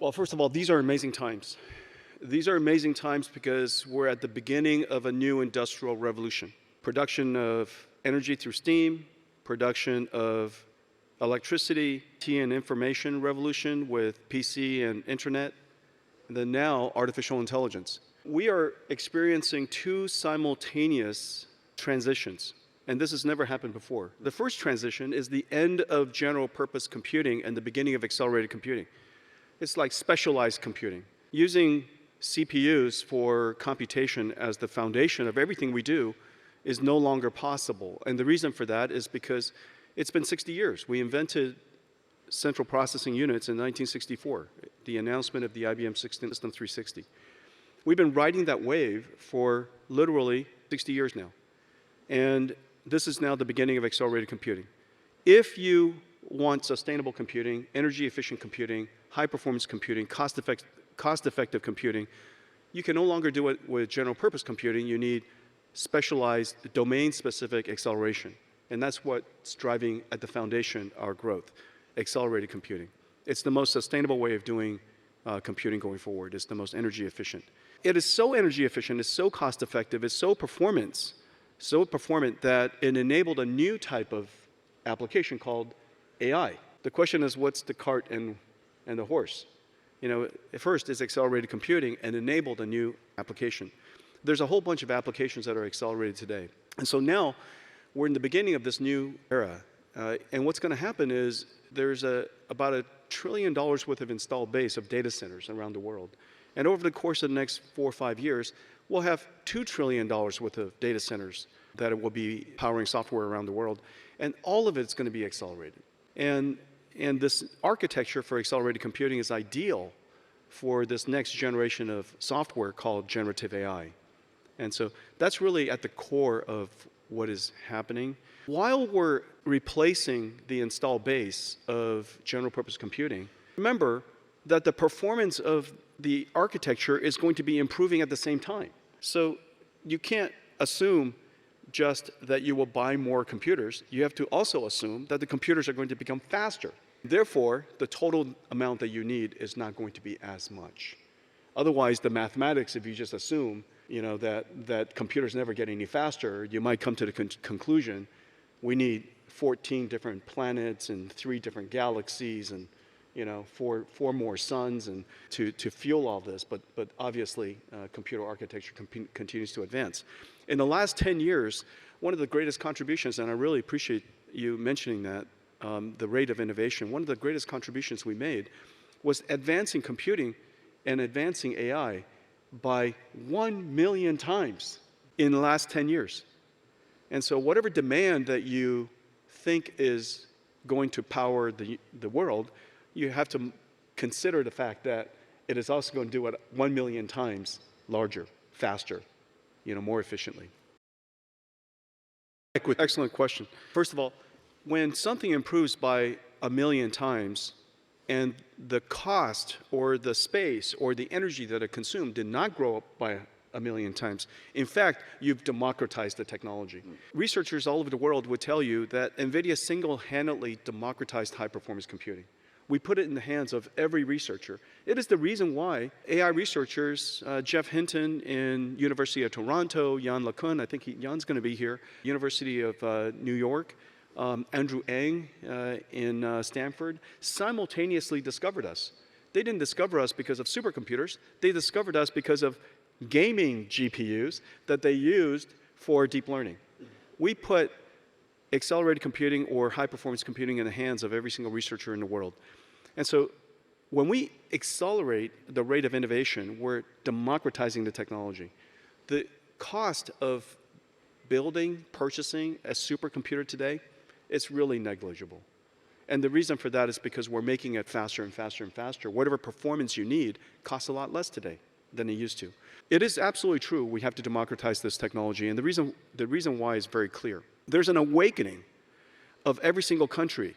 Well, first of all, these are amazing times. These are amazing times because we're at the beginning of a new industrial revolution. Production of energy through steam, production of electricity, and information revolution with PC and internet, and then now artificial intelligence. We are experiencing two simultaneous transitions, and this has never happened before. The first transition is the end of general purpose computing and the beginning of accelerated computing. It's like specialized computing. Using CPUs for computation as the foundation of everything we do is no longer possible. And the reason for that is because it's been 60 years. We invented central processing units in 1964, the announcement of the IBM System 360. We've been riding that wave for literally 60 years now. And this is now the beginning of accelerated computing. If you want sustainable computing, energy-efficient computing, high-performance computing, cost-effective computing, you can no longer do it with general-purpose computing. You need specialized, domain-specific acceleration. And that's what's driving at the foundation our growth, accelerated computing. It's the most sustainable way of doing computing going forward. It's the most energy efficient. It is so energy efficient, it's so cost effective, it's so performant that it enabled a new type of application called AI. The question is, what's the cart and the horse? You know, first is accelerated computing and enabled a new application. There's a whole bunch of applications that are accelerated today. And so now we're in the beginning of this new era. And what's going to happen is there's about $1 trillion worth of installed base of data centers around the world. And over the course of the next 4 or 5 years, we'll have $2 trillion worth of data centers that will be powering software around the world. And all of it's going to be accelerated. And this architecture for accelerated computing is ideal for this next generation of software called generative AI. And so that's really at the core of what is happening. While we're replacing the installed base of general purpose computing, remember that the performance of the architecture is going to be improving at the same time. So you can't assume just that you will buy more computers. You have to also assume that the computers are going to become faster. Therefore, the total amount that you need is not going to be as much. Otherwise, the mathematics, if you just assume that computers never get any faster, you might come to the conclusion we need 14 different planets and 3 different galaxies and four more suns and to fuel all this. But obviously, computer architecture continues to advance. In the last 10 years, one of the greatest contributions, and I really appreciate you mentioning that, the rate of innovation, one of the greatest contributions we made was advancing computing and advancing AI by 1 million times in the last 10 years. And so whatever demand that you think is going to power the world, you have to consider the fact that it is also going to do it 1 million times larger, faster, more efficiently. Excellent question. First of all, when something improves by 1 million times, and the cost or the space or the energy that it consumed did not grow up by 1 million times. In fact, you've democratized the technology. Researchers all over the world would tell you that Nvidia single-handedly democratized high-performance computing. We put it in the hands of every researcher. It is the reason why AI researchers, Jeff Hinton in University of Toronto, Yann LeCun, I think Yann's going to be here, University of New York, Andrew Ng in Stanford, simultaneously discovered us. They didn't discover us because of supercomputers. They discovered us because of gaming GPUs that they used for deep learning. We put accelerated computing or high-performance computing in the hands of every single researcher in the world. And so when we accelerate the rate of innovation, we're democratizing the technology. The cost of building, purchasing a supercomputer today, it's really negligible. And the reason for that is because we're making it faster and faster and faster. Whatever performance you need costs a lot less today than it used to. It is absolutely true we have to democratize this technology, and the reason why is very clear. There's an awakening of every single country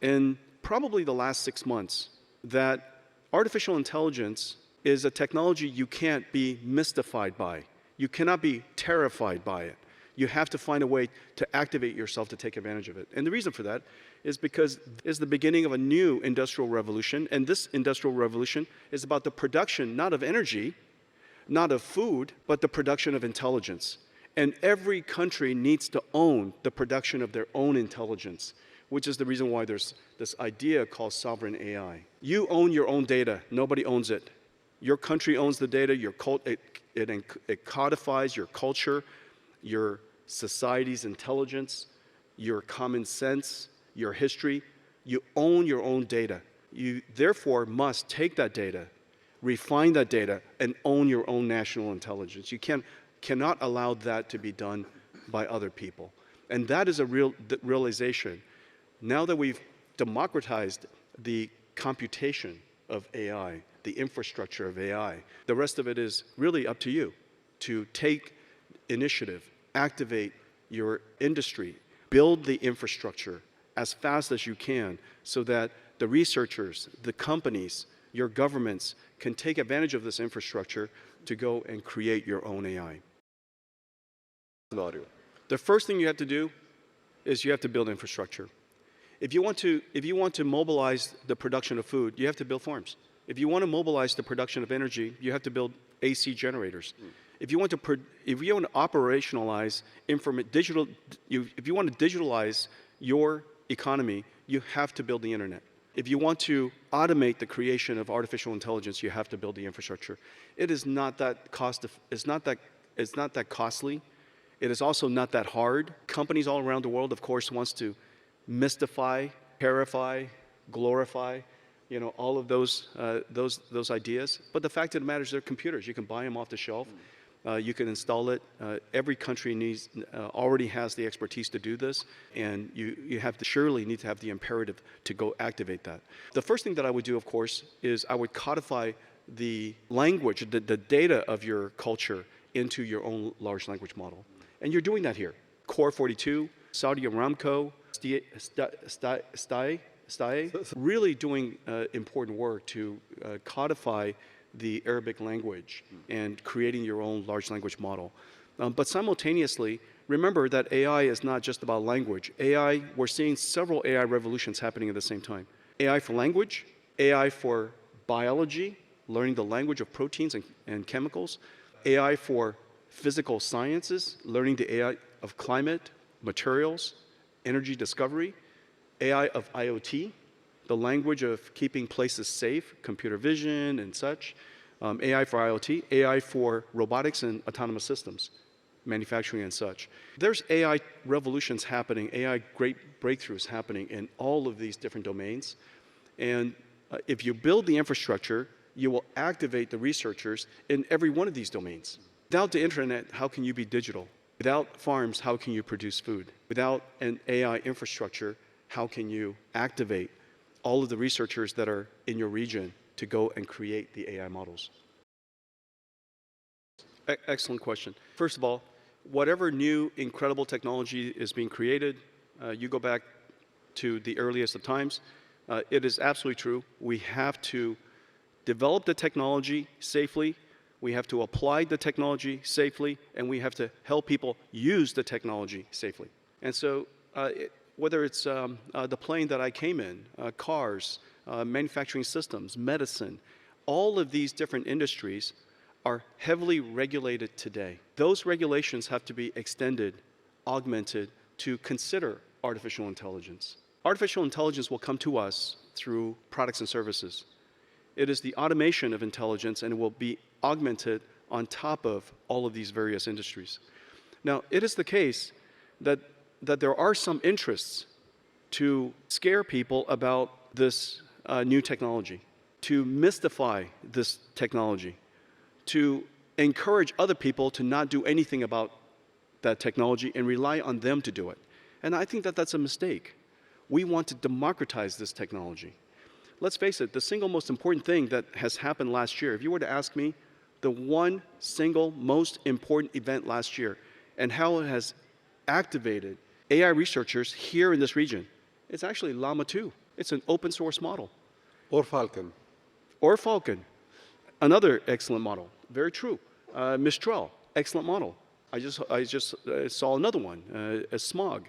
in probably the last 6 months that artificial intelligence is a technology you can't be mystified by. You cannot be terrified by it. You have to find a way to activate yourself to take advantage of it. And the reason for that is because it's the beginning of a new industrial revolution, and this industrial revolution is about the production, not of energy, not of food, but the production of intelligence. And every country needs to own the production of their own intelligence, which is the reason why there's this idea called sovereign AI. You own your own data. Nobody owns it. Your country owns the data. It codifies your culture, your society's intelligence, your common sense, your history. You own your own data. You therefore must take that data, refine that data, and own your own national intelligence. You cannot allow that to be done by other people. And that is a real realization. Now that we've democratized the computation of AI, the infrastructure of AI, the rest of it is really up to you to take initiative, activate your industry, build the infrastructure as fast as you can so that the researchers, the companies, your governments can take advantage of this infrastructure to go and create your own AI. The first thing you have to do is you have to build infrastructure. If you want to mobilize the production of food, you have to build farms. If you want to mobilize the production of energy, you have to build AC generators. If you want to operationalize if you want to digitalize your economy, you have to build the internet. If you want to automate the creation of artificial intelligence, you have to build the infrastructure. It is not that costly. It is also not that hard. Companies all around the world, of course, wants to mystify, terrify, glorify, all of those ideas. But the fact of the matter is they're computers. You can buy them off the shelf. You can install it. Every country already has the expertise to do this, and you surely need to have the imperative to go activate that. The first thing that I would do, of course, is I would codify the language, the data of your culture into your own large language model. And you're doing that here. Core 42, Saudi Aramco, really doing important work to codify the Arabic language and creating your own large language model. But simultaneously, remember that AI is not just about language. We're seeing several AI revolutions happening at the same time. AI for language, AI for biology, learning the language of proteins and chemicals, AI for physical sciences, learning the AI of climate, materials, energy discovery, AI of IoT, the language of keeping places safe, computer vision and such, AI for IoT, AI for robotics and autonomous systems, manufacturing and such. There's AI revolutions happening, AI great breakthroughs happening in all of these different domains. And if you build the infrastructure, you will activate the researchers in every one of these domains. Without the internet, how can you be digital? Without farms, how can you produce food? Without an AI infrastructure, how can you activate all of the researchers that are in your region to go and create the AI models? Excellent question. First of all, whatever new incredible technology is being created, you go back to the earliest of times, it is absolutely true. We have to develop the technology safely, we have to apply the technology safely, and we have to help people use the technology safely. And so whether it's the plane that I came in, cars, manufacturing systems, medicine, all of these different industries are heavily regulated today. Those regulations have to be extended, augmented to consider artificial intelligence. Artificial intelligence will come to us through products and services. It is the automation of intelligence, and it will be augmented on top of all of these various industries. Now, it is the case that there are some interests to scare people about this new technology, to mystify this technology, to encourage other people to not do anything about that technology and rely on them to do it. And I think that that's a mistake. We want to democratize this technology. Let's face it, the single most important thing that has happened last year, if you were to ask me the one single most important event last year and how it has activated AI researchers here in this region, it's actually Llama 2. It's an open source model. Or Falcon. Or Falcon, another excellent model. Very true. Mistral, excellent model. I just saw another one, smog.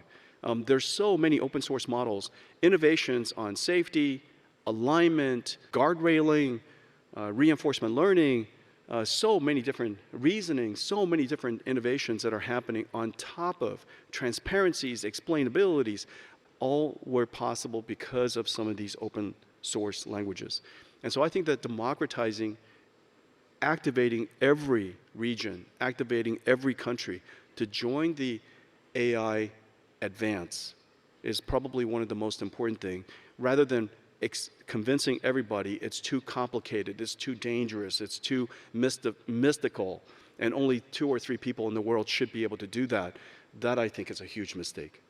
There's so many open source models, innovations on safety, alignment, guardrailing, reinforcement learning, so many different reasoning, so many different innovations that are happening on top of transparencies, explainabilities, all were possible because of some of these open source languages. And so I think that democratizing, activating every region, activating every country to join the AI advance is probably one of the most important things, rather than convincing everybody it's too complicated, it's too dangerous, it's too mystical, and only 2 or 3 people in the world should be able to do that. That, I think, is a huge mistake.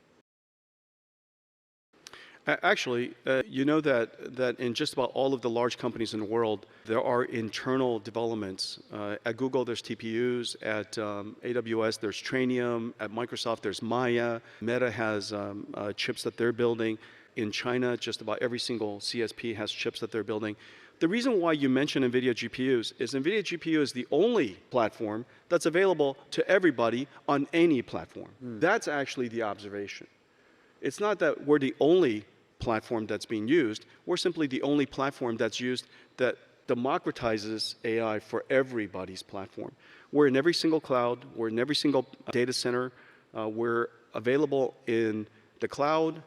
Actually, you know that in just about all of the large companies in the world, there are internal developments. At Google, there's TPUs. At AWS, there's Trainium. At Microsoft, there's Maya. Meta has chips that they're building. In China, just about every single CSP has chips that they're building. The reason why you mention NVIDIA GPUs is NVIDIA GPU is the only platform that's available to everybody on any platform. That's actually the observation. It's not that we're the only platform that's being used. We're simply the only platform that's used that democratizes AI for everybody's platform. We're in every single cloud. We're in every single data center. We're available in the cloud,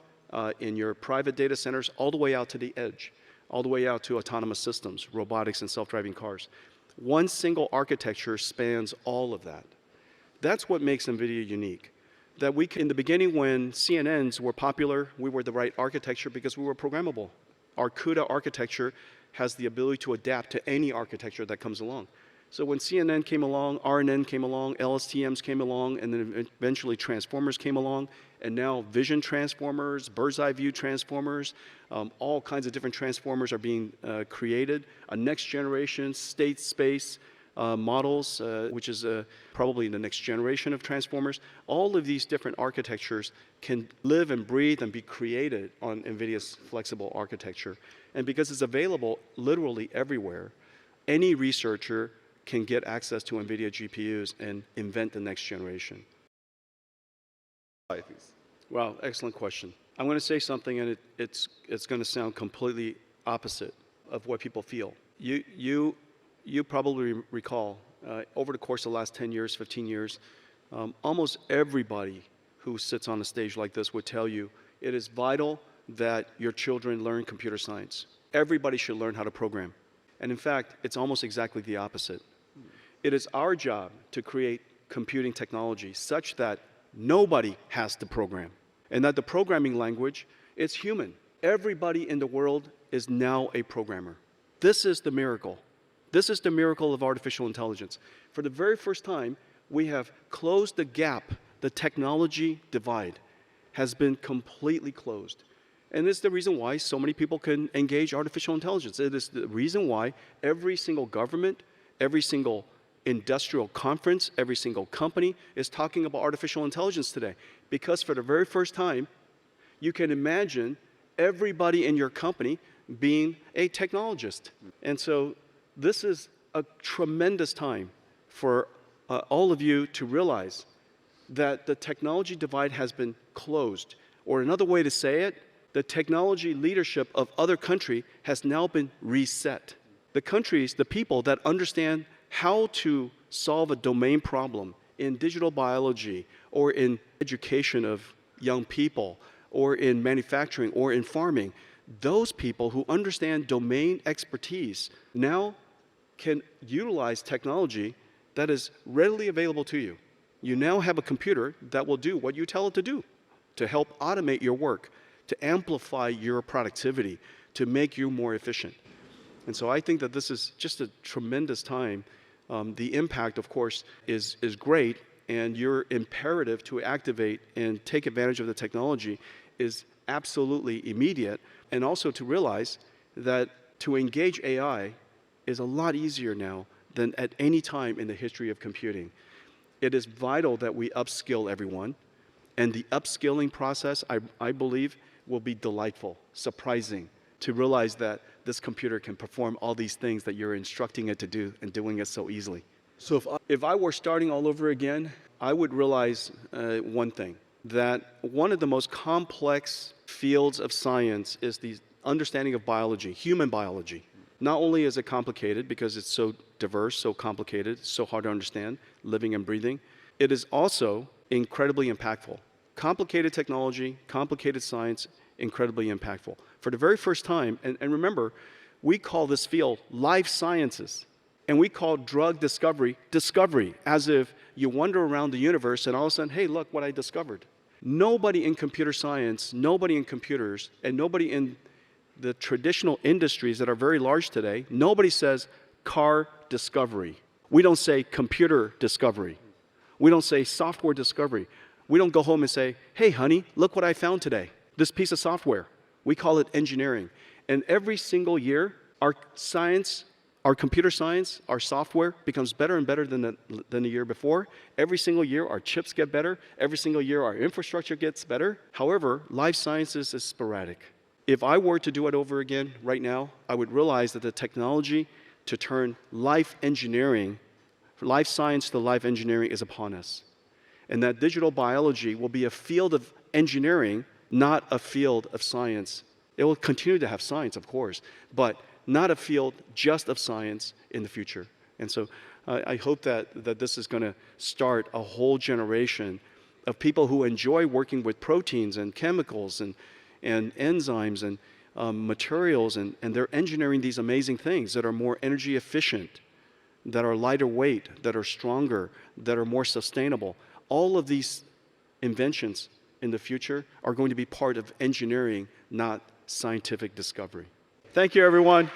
in your private data centers, all the way out to the edge, all the way out to autonomous systems, robotics, and self-driving cars. One single architecture spans all of that. That's what makes NVIDIA unique. That we, in the beginning when CNNs were popular, we were the right architecture because we were programmable. Our CUDA architecture has the ability to adapt to any architecture that comes along. So when CNN came along, RNN came along, LSTMs came along, and then eventually transformers came along, and now vision transformers, bird's eye view transformers, all kinds of different transformers are being created. A next generation state space models, which is probably the next generation of transformers. All of these different architectures can live and breathe and be created on NVIDIA's flexible architecture. And because it's available literally everywhere, any researcher can get access to NVIDIA GPUs and invent the next generation. Wow, excellent question. I'm going to say something, and it's going to sound completely opposite of what people feel. You probably recall, over the course of the last 10 years, 15 years, almost everybody who sits on a stage like this would tell you it is vital that your children learn computer science. Everybody should learn how to program. And in fact, it's almost exactly the opposite. It is our job to create computing technology such that nobody has to program, and that the programming language is human. Everybody in the world is now a programmer. This is the miracle. This is the miracle of artificial intelligence. For the very first time, we have closed the gap. The technology divide has been completely closed. And this is the reason why so many people can engage artificial intelligence. It is the reason why every single government, every single industrial conference, every single company is talking about artificial intelligence today. Because for the very first time, you can imagine everybody in your company being a technologist. And so this is a tremendous time for all of you to realize that the technology divide has been closed. Or another way to say it, the technology leadership of other countries has now been reset. The countries, the people that understand how to solve a domain problem in digital biology or in education of young people or in manufacturing or in farming, those people who understand domain expertise now can utilize technology that is readily available to you. You now have a computer that will do what you tell it to do, to help automate your work, to amplify your productivity, to make you more efficient. And so I think that this is just a tremendous time. The impact, of course, is great, and your imperative to activate and take advantage of the technology is absolutely immediate, and also to realize that to engage AI is a lot easier now than at any time in the history of computing. It is vital that we upskill everyone, and the upskilling process, I believe, will be delightful, surprising, to realize that this computer can perform all these things that you're instructing it to do and doing it so easily. So if I were starting all over again, I would realize one thing, that one of the most complex fields of science is the understanding of biology, human biology. Not only is it complicated because it's so diverse, so complicated, so hard to understand, living and breathing, it is also incredibly impactful. Complicated technology, complicated science, incredibly impactful. For the very first time, and remember, we call this field life sciences, and we call drug discovery, as if you wander around the universe and all of a sudden, hey, look what I discovered. Nobody in computer science, nobody in computers, and nobody in the traditional industries that are very large today, nobody says car discovery. We don't say computer discovery. We don't say software discovery. We don't go home and say, hey, honey, look what I found today, this piece of software. We call it engineering. And every single year, our science, our computer science, our software becomes better and better than the year before. Every single year, our chips get better. Every single year, our infrastructure gets better. However, life sciences is sporadic. If I were to do it over again right now, I would realize that the technology to turn life engineering, life science to life engineering is upon us. And that digital biology will be a field of engineering, not a field of science. It will continue to have science, of course, but not a field just of science in the future. And so I hope that this is going to start a whole generation of people who enjoy working with proteins and chemicals and enzymes and materials, and they're engineering these amazing things that are more energy efficient, that are lighter weight, that are stronger, that are more sustainable. All of these inventions in the future are going to be part of engineering, not scientific discovery. Thank you, everyone.